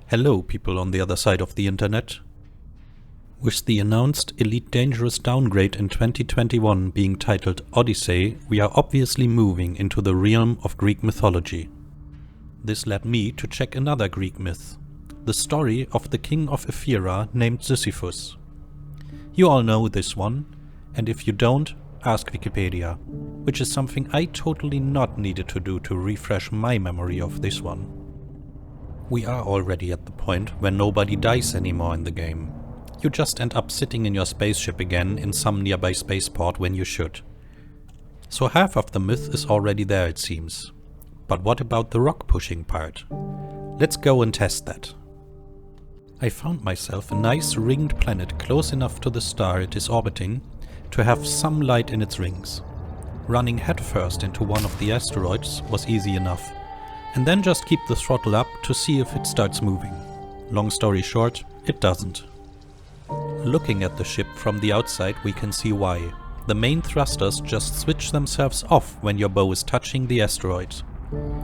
Hello, people on the other side of the internet. With the announced Elite Dangerous downgrade in 2021 being titled Odyssey, we are obviously moving into the realm of Greek mythology. This led me to check another Greek myth, the story of the king of Ephyra named Sisyphus. You all know this one, and if you don't, ask Wikipedia, which is something I totally not needed to do to refresh my memory of this one. We are already at the point where nobody dies anymore in the game. You just end up sitting in your spaceship again in some nearby spaceport when you should. So half of the myth is already there, it seems. But what about the rock pushing part? Let's go and test that. I found myself a nice ringed planet close enough to the star it is orbiting to have some light in its rings. Running headfirst into one of the asteroids was easy enough, and then just keep the throttle up to see if it starts moving. Long story short, it doesn't. Looking at the ship from the outside, we can see why. The main thrusters just switch themselves off when your bow is touching the asteroid.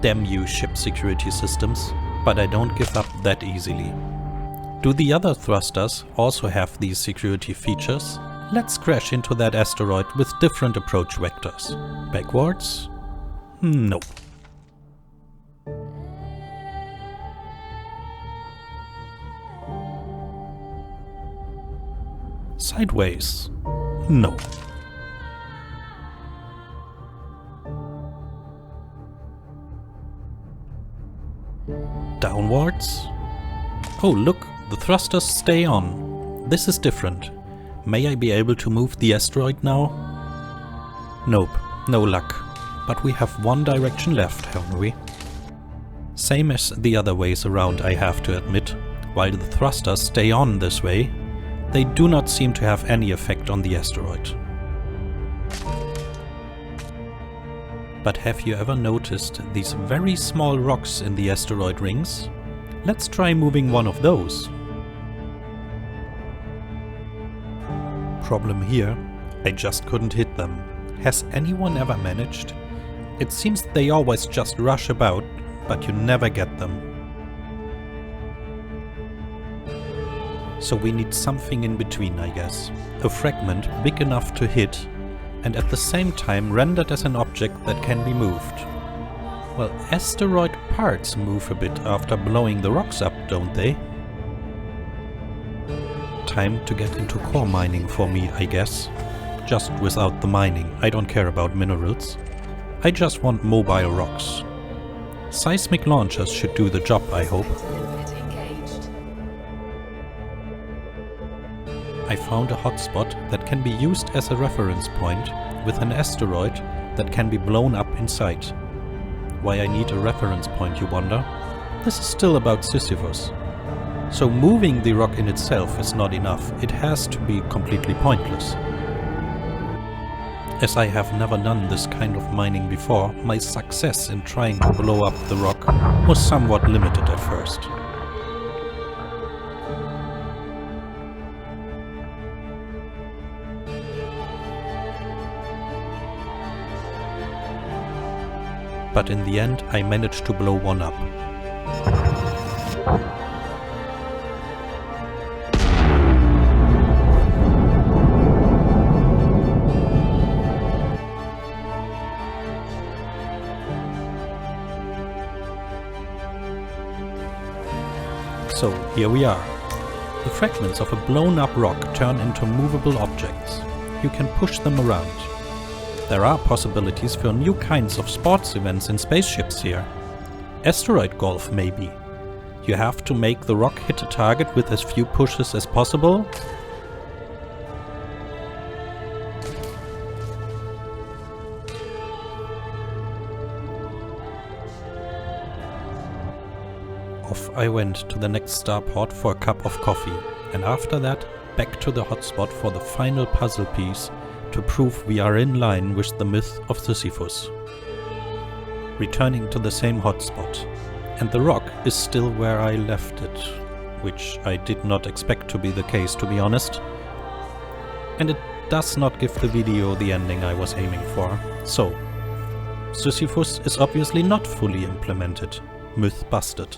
Damn you, ship security systems, but I don't give up that easily. Do the other thrusters also have these security features? Let's crash into that asteroid with different approach vectors. Backwards? No. Sideways? No. Downwards? Oh look, the thrusters stay on. This is different. May I be able to move the asteroid now? Nope, no luck. But we have one direction left, haven't we? Same as the other ways around, I have to admit. While the thrusters stay on this way, they do not seem to have any effect on the asteroid. But have you ever noticed these very small rocks in the asteroid rings? Let's try moving one of those. Problem here, I just couldn't hit them. Has anyone ever managed? It seems they always just rush about, but you never get them. So we need something in between, I guess. A fragment big enough to hit, and at the same time rendered as an object that can be moved. Well, asteroid parts move a bit after blowing the rocks up, don't they? Time to get into core mining for me, I guess. Just without the mining, I don't care about minerals. I just want mobile rocks. Seismic launchers should do the job, I hope. I found a hotspot that can be used as a reference point with an asteroid that can be blown up in sight. Why I need a reference point, you wonder? This is still about Sisyphus. So moving the rock in itself is not enough, it has to be completely pointless. As I have never done this kind of mining before, my success in trying to blow up the rock was somewhat limited at first. But in the end, I managed to blow one up. So, here we are. The fragments of a blown up rock turn into movable objects. You can push them around. There are possibilities for new kinds of sports events in spaceships here. Asteroid golf, maybe. You have to make the rock hit a target with as few pushes as possible. Off I went to the next starport for a cup of coffee, and after that, back to the hotspot for the final puzzle piece to prove we are in line with the myth of Sisyphus. Returning to the same hotspot, and the rock is still where I left it, which I did not expect to be the case, to be honest. And it does not give the video the ending I was aiming for. So, Sisyphus is obviously not fully implemented. Myth busted.